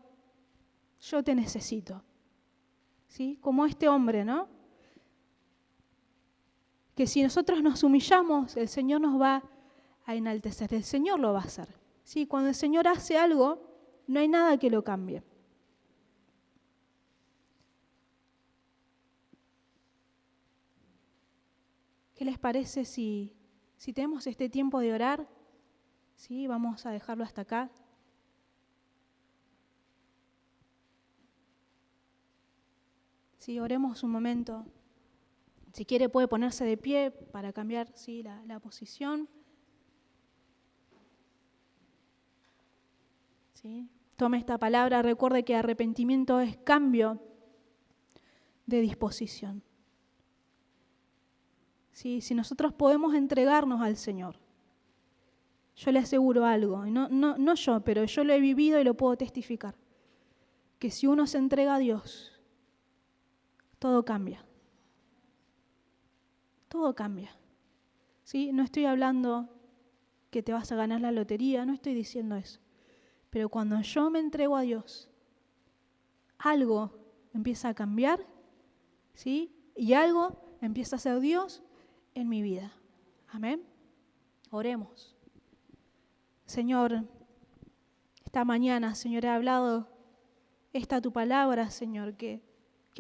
yo te necesito, ¿sí? Como este hombre, ¿no? Que si nosotros nos humillamos, el Señor nos va a enaltecer, el Señor lo va a hacer, ¿sí? Cuando el Señor hace algo, no hay nada que lo cambie. ¿Qué les parece si tenemos este tiempo de orar? ¿Sí? Vamos a dejarlo hasta acá. Sí, oremos un momento. Si quiere puede ponerse de pie para cambiar, ¿sí? la posición. ¿Sí? Tome esta palabra, recuerde que arrepentimiento es cambio de disposición. ¿Sí? Si nosotros podemos entregarnos al Señor, yo le aseguro algo, no yo, pero yo lo he vivido y lo puedo testificar, que si uno se entrega a Dios, todo cambia. Todo cambia. ¿Sí? No estoy hablando que te vas a ganar la lotería, no estoy diciendo eso. Pero cuando yo me entrego a Dios, algo empieza a cambiar, ¿sí? Y algo empieza a ser Dios en mi vida. Amén. Oremos. Señor, esta mañana, Señor, he hablado esta tu palabra, Señor, que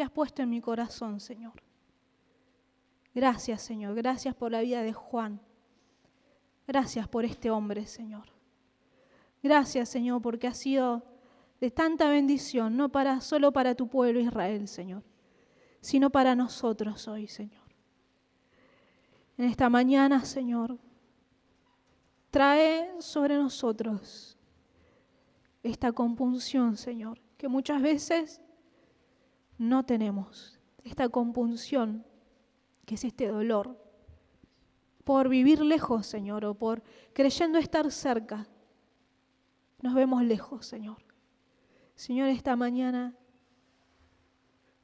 has puesto en mi corazón, Señor. Gracias, Señor. Gracias por la vida de Juan. Gracias por este hombre, Señor. Gracias, Señor, porque ha sido de tanta bendición, no solo para tu pueblo Israel, Señor, sino para nosotros hoy, Señor. En esta mañana, Señor, trae sobre nosotros esta compunción, Señor, que muchas veces no tenemos. Esta compunción, que es este dolor, por vivir lejos, Señor, o por creyendo estar cerca, nos vemos lejos, Señor. Señor, esta mañana,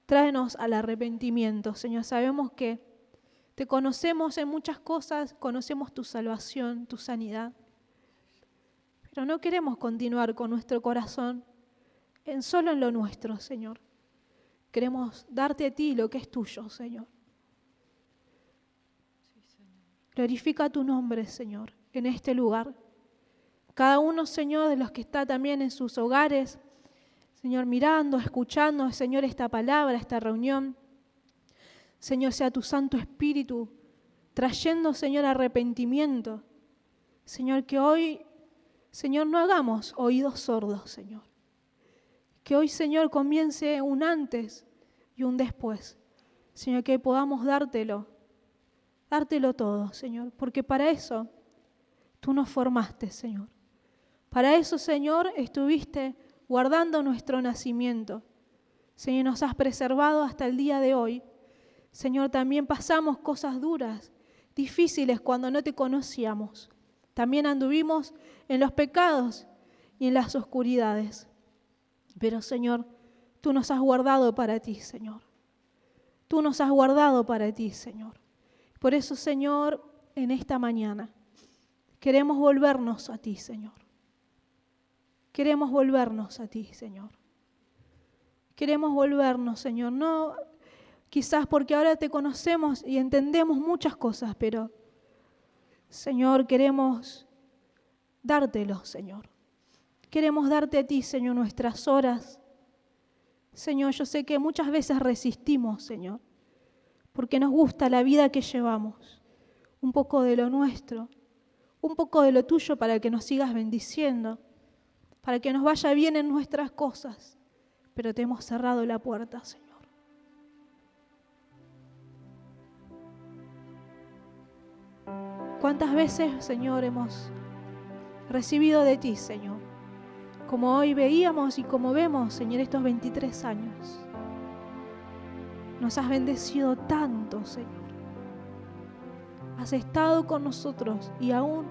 tráenos al arrepentimiento, Señor. Sabemos que te conocemos en muchas cosas, conocemos tu salvación, tu sanidad, pero no queremos continuar con nuestro corazón solo en lo nuestro, Señor. Queremos darte a ti lo que es tuyo, Señor. Glorifica tu nombre, Señor, en este lugar. Cada uno, Señor, de los que está también en sus hogares, Señor, mirando, escuchando, Señor, esta palabra, esta reunión. Señor, sea tu Santo Espíritu trayendo, Señor, arrepentimiento. Señor, que hoy, Señor, no hagamos oídos sordos, Señor. Que hoy, Señor, comience un antes y un después. Señor, que podamos dártelo todo, Señor, porque para eso tú nos formaste, Señor. Para eso, Señor, estuviste guardando nuestro nacimiento. Señor, nos has preservado hasta el día de hoy. Señor, también pasamos cosas duras, difíciles cuando no te conocíamos. También anduvimos en los pecados y en las oscuridades. Pero, Señor, tú nos has guardado para ti, Señor. Tú nos has guardado para ti, Señor. Por eso, Señor, en esta mañana queremos volvernos a ti, Señor. Queremos volvernos a ti, Señor. Queremos volvernos, Señor. No quizás porque ahora te conocemos y entendemos muchas cosas, pero, Señor, queremos dártelo, Señor. Queremos darte a ti, Señor, nuestras horas. Señor, yo sé que muchas veces resistimos, Señor, porque nos gusta la vida que llevamos. Un poco de lo nuestro, un poco de lo tuyo para que nos sigas bendiciendo, para que nos vaya bien en nuestras cosas, pero te hemos cerrado la puerta, Señor. ¿Cuántas veces, Señor, hemos recibido de ti, Señor? Como hoy veíamos y como vemos, Señor, estos 23 años. Nos has bendecido tanto, Señor. Has estado con nosotros y aún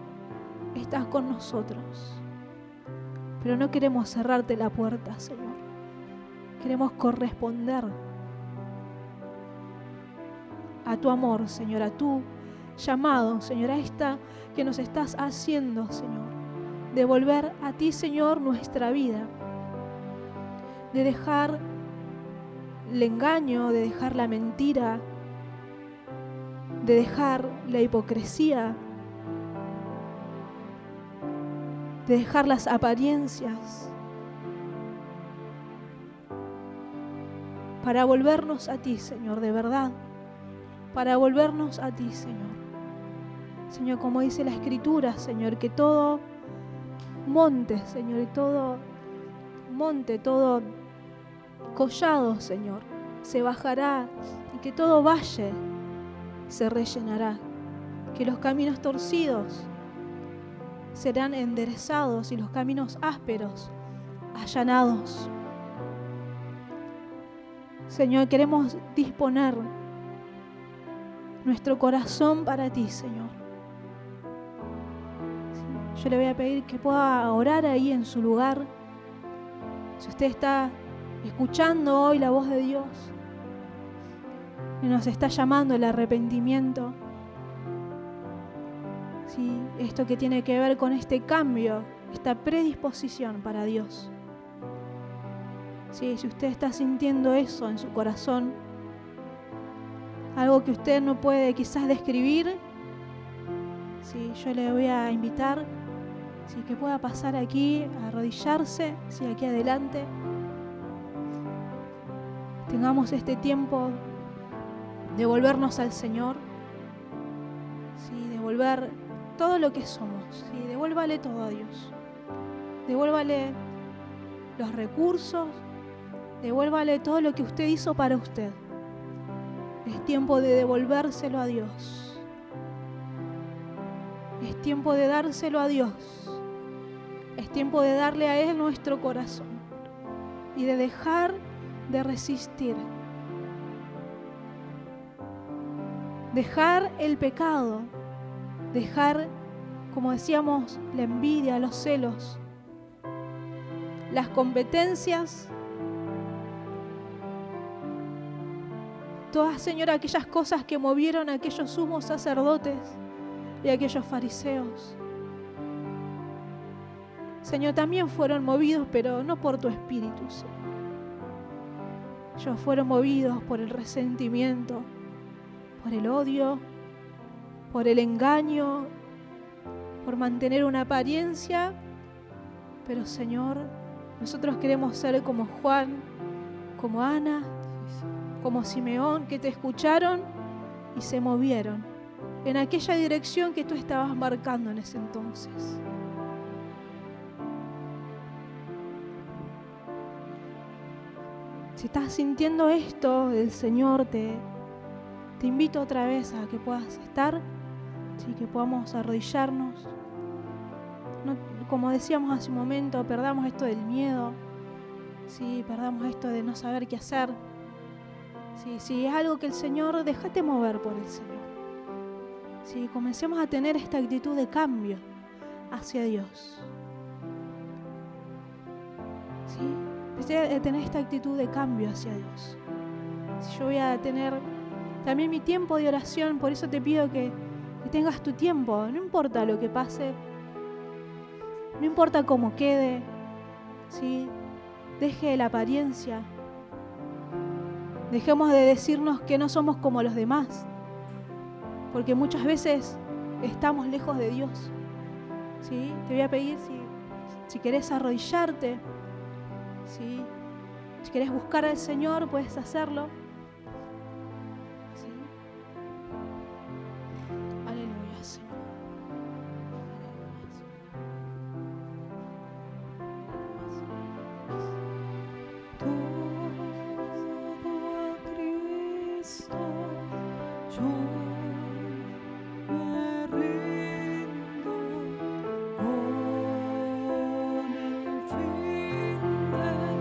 estás con nosotros. Pero no queremos cerrarte la puerta, Señor. Queremos corresponder a tu amor, Señor, a tu llamado, Señor, a esta que nos estás haciendo, Señor. De volver a ti, Señor, nuestra vida. De dejar el engaño, de dejar la mentira, de dejar la hipocresía, de dejar las apariencias, para volvernos a ti, Señor, de verdad, para volvernos a ti, Señor. Señor, como dice la Escritura, Señor, que todo monte, Señor, y todo monte, todo collado, Señor, se bajará y que todo valle se rellenará, que los caminos torcidos serán enderezados y los caminos ásperos allanados. Señor, queremos disponer nuestro corazón para ti, Señor. Yo le voy a pedir que pueda orar ahí en su lugar. Si usted está escuchando hoy la voz de Dios y nos está llamando el arrepentimiento, sí, esto que tiene que ver con este cambio esta predisposición para Dios. Sí, si usted está sintiendo eso en su corazón, algo que usted no puede quizás describir, sí, yo le voy a invitar, sí, que pueda pasar aquí, a arrodillarse, sí, aquí adelante. Tengamos este tiempo de volvernos al Señor, sí, devolver todo lo que somos, sí, devuélvale todo a Dios. Devuélvale los recursos, devuélvale todo lo que usted hizo para usted. Es tiempo de devolvérselo a Dios. Es tiempo de dárselo a Dios. Es tiempo de darle a Él nuestro corazón y de dejar de resistir. Dejar el pecado, dejar, como decíamos, la envidia, los celos, las competencias, todas, Señor, aquellas cosas que movieron a aquellos sumos sacerdotes y a aquellos fariseos. Señor, también fueron movidos, pero no por tu espíritu, Señor. Ellos fueron movidos por el resentimiento, por el odio, por el engaño, por mantener una apariencia. Pero, Señor, nosotros queremos ser como Juan, como Ana, como Simeón, que te escucharon y se movieron en aquella dirección que tú estabas marcando en ese entonces. Si estás sintiendo esto del Señor, te invito otra vez a que puedas estar, ¿sí? Que podamos arrodillarnos. No, como decíamos hace un momento, perdamos esto del miedo, ¿sí? Perdamos esto de no saber qué hacer. ¿Sí? Si es algo que el Señor, déjate mover por el Señor. ¿Sí? Comencemos a tener esta actitud de cambio hacia Dios. ¿Sí? Empecé a tener esta actitud de cambio hacia Dios. Si yo voy a tener también mi tiempo de oración, por eso te pido que tengas tu tiempo, no importa lo que pase, no importa cómo quede, ¿sí? Deje la apariencia, dejemos de decirnos que no somos como los demás, porque muchas veces estamos lejos de Dios, ¿sí? Te voy a pedir si querés arrodillarte, ¿sí? Si querés buscar al Señor, puedes hacerlo. ¿Sí? Aleluya, Señor. Agradar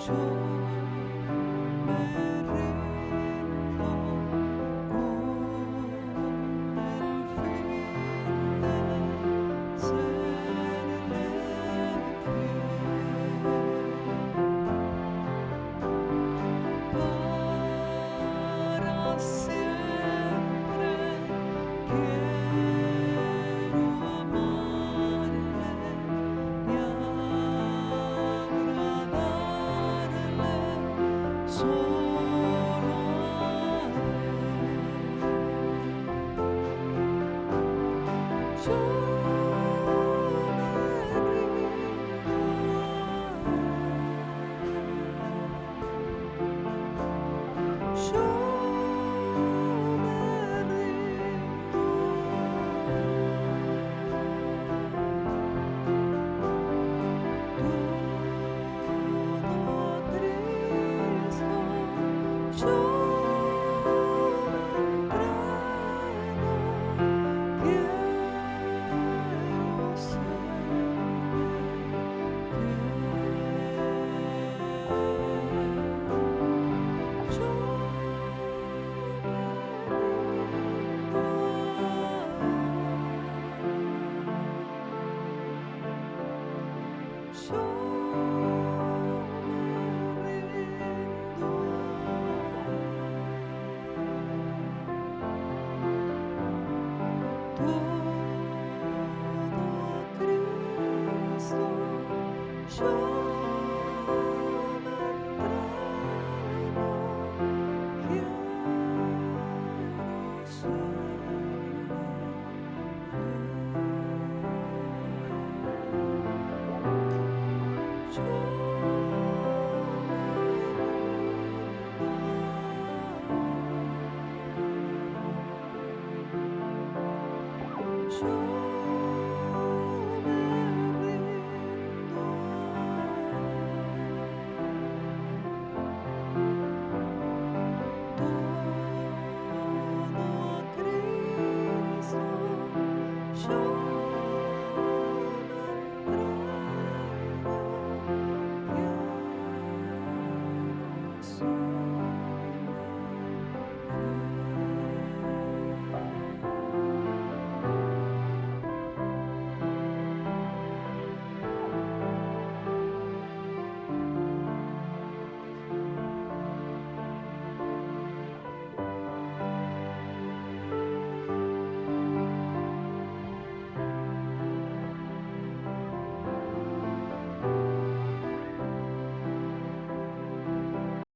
Yo